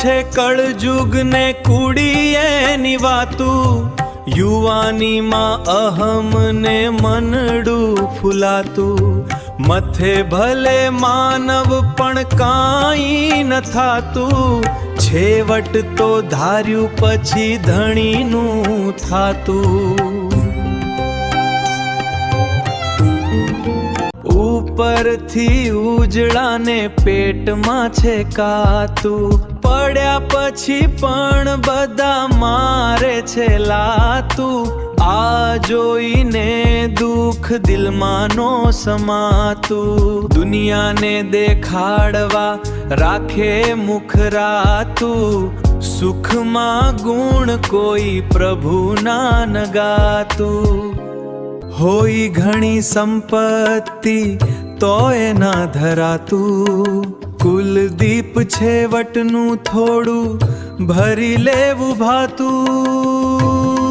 છે કળજુગ ને કુડીએ નિવાતું, યુવાનીમાં અહમ ને મનડું ફૂલાતું, મથે ભલે માનવ પણ કાંઈ ન થાતું, છેવટ તો ધાર્યું પછી ધણીનું થાતું। ઉપરથી ઉજળાને પેટમાં છે કાતું, પડ્યા પછી પણ બધા મારે છે લાતું, આ જોઈને દુઃખ દિલમાં નો સમાતું, દુનિયાને દેખાડવા રાખે મુખ રાતું, સુખમાં ગુણ કોઈ પ્રભુના ન ગાતું। હોય ઘણી સંપત્તિ તોય ના ધરાતું, કુલદીપ છેવટનું થોડું ભરી લેવું ભાતું।